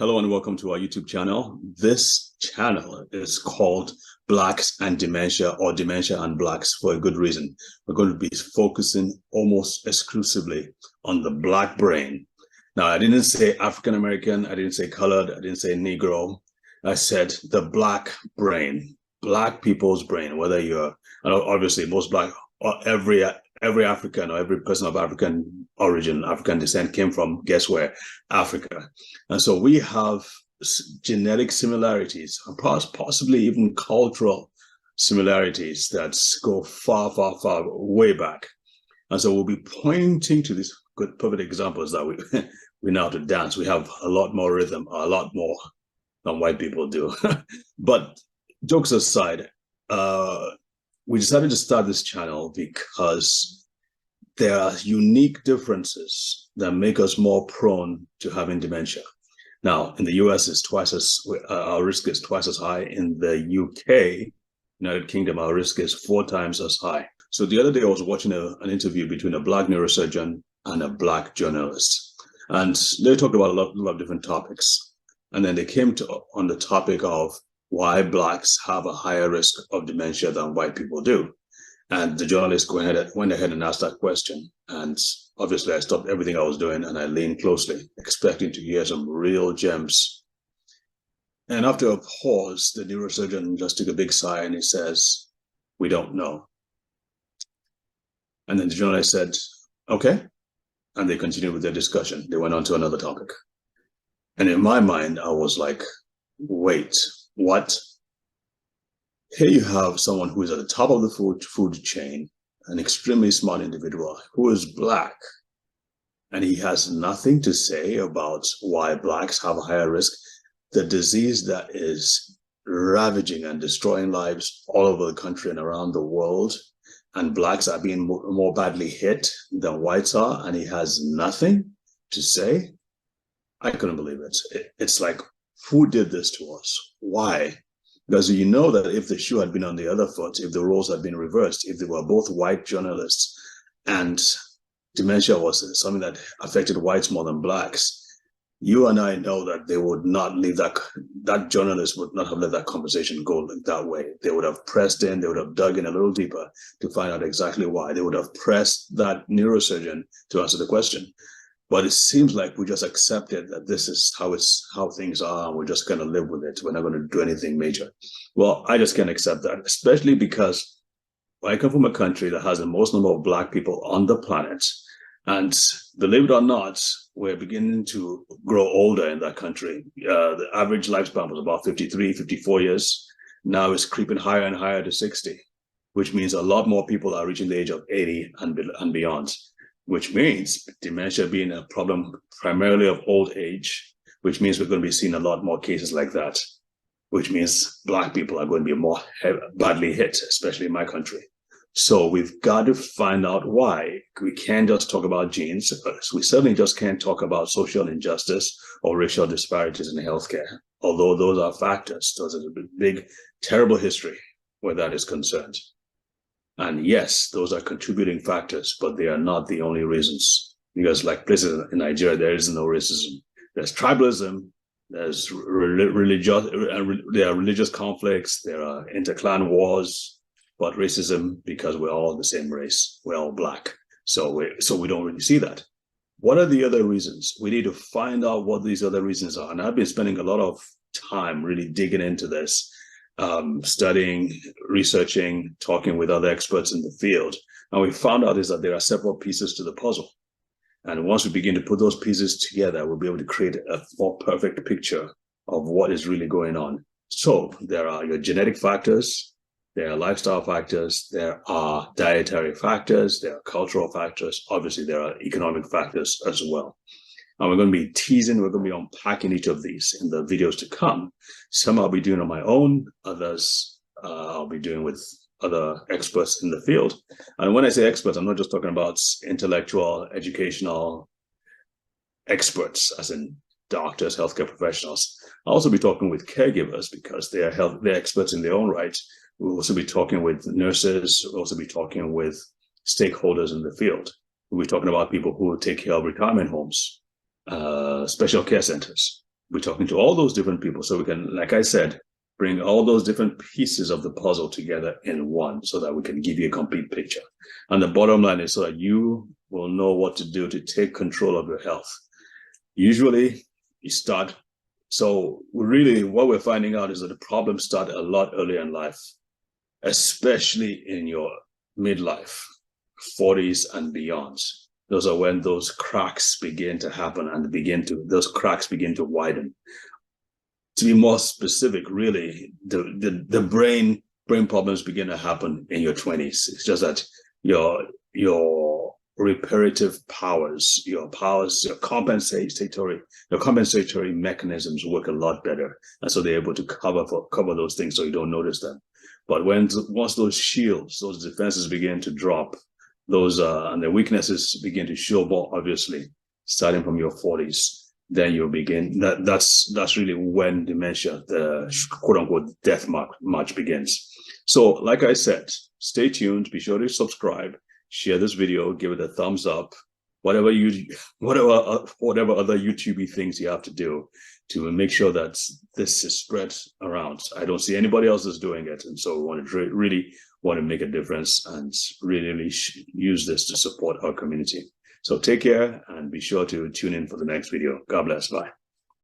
Hello and welcome to our YouTube channel. This channel is called Blacks and Dementia, or Dementia and Blacks, for a good reason. We're going to be focusing almost exclusively on the Black brain. Now, I didn't say African American, I didn't say colored, I didn't say Negro. I said the Black brain, Black people's brain, whether you're, obviously most Black, or every African or every person of African origin, African descent came from, guess where? Africa. And so we have genetic similarities, possibly even cultural similarities that go far, far, far way back. And so we'll be pointing to these good, perfect examples that we know how to dance. We have a lot more rhythm, a lot more than white people do. But jokes aside, we decided to start this channel because there are unique differences that make us more prone to having dementia. Now, in the US, our risk is twice as high. In the UK, United Kingdom, our risk is 4 times as high. So the other day, I was watching an interview between a Black neurosurgeon and a Black journalist, and they talked about a lot of different topics. And then they came on the topic of why Blacks have a higher risk of dementia than white people do. And the journalist went ahead and asked that question. And obviously, I stopped everything I was doing and I leaned closely, expecting to hear some real gems. And after a pause, the neurosurgeon just took a big sigh and he says, "We don't know." And then the journalist said, "Okay." And they continued with their discussion. They went on to another topic. And in my mind, I was like, wait, what? Here you have someone who is at the top of the food chain, an extremely smart individual who is Black, and he has nothing to say about why Blacks have a higher risk. The disease that is ravaging and destroying lives all over the country and around the world, and Blacks are being more badly hit than whites are, and he has nothing to say. I couldn't believe it. It's like, who did this to us? Why? Because you know that if the shoe had been on the other foot, if the roles had been reversed, if they were both white journalists and dementia was something that affected whites more than Blacks, you and I know that they would not leave that journalist would not have let that conversation go like that way. They would have pressed in, they would have dug in a little deeper to find out exactly why. They would have pressed that neurosurgeon to answer the question. But it seems like we just accepted that this is how things are, and we're just going to live with it. We're not going to do anything major. Well, I just can't accept that, especially because I come from a country that has the most number of Black people on the planet. And believe it or not, we're beginning to grow older in that country. The average lifespan was about 53, 54 years. Now it's creeping higher and higher to 60, which means a lot more people are reaching the age of 80 and beyond. Which means dementia being a problem primarily of old age, which means we're going to be seeing a lot more cases like that, which means Black people are going to be more badly hit, especially in my country. So we've got to find out why. We can't just talk about genes. We certainly just can't talk about social injustice or racial disparities in healthcare, although those are factors. Those are a big, terrible history where that is concerned. And yes, those are contributing factors, but they are not the only reasons. Because like places in Nigeria, there is no racism. There's tribalism, there's there are religious conflicts, there are interclan wars, but racism, because we're all the same race, we're all Black. So we don't really see that. What are the other reasons? We need to find out what these other reasons are. And I've been spending a lot of time really digging into this. Studying, researching, talking with other experts in the field. And we found out is that there are several pieces to the puzzle. And once we begin to put those pieces together, we'll be able to create a more perfect picture of what is really going on. So there are your genetic factors, there are lifestyle factors, there are dietary factors, there are cultural factors, obviously there are economic factors as well. And we're going to be we're going to be unpacking each of these in the videos to come. Some I'll be doing on my own, others I'll be doing with other experts in the field. And when I say experts, I'm not just talking about intellectual, educational experts, as in doctors, healthcare professionals. I'll also be talking with caregivers because they're experts in their own right. We'll also be talking with nurses. We'll also be talking with stakeholders in the field. We'll be talking about people who take care of retirement homes, special care centers. We're talking to all those different people. So we can, like I said, bring all those different pieces of the puzzle together in one so that we can give you a complete picture. And the bottom line is so that you will know what to do to take control of your health. Usually you start. So really what we're finding out is that the problems start a lot earlier in life, especially in your midlife, 40s and beyond. Those are when those cracks begin to happen and those cracks begin to widen. To be more specific, really, the brain problems begin to happen in your 20s. It's just that your reparative powers, your compensatory mechanisms work a lot better, and so they're able to cover those things so you don't notice them. But once those shields, those defenses begin to drop, and the weaknesses begin to show more obviously, starting from your 40s, then you'll begin. That's really when dementia, the quote unquote death march begins. So, like I said, stay tuned. Be sure to subscribe, share this video, give it a thumbs up. Whatever other YouTubey things you have to do to make sure that this is spread around. I don't see anybody else that's doing it, and so we want to really want to make a difference and really use this to support our community. So take care and be sure to tune in for the next video. God bless. Bye.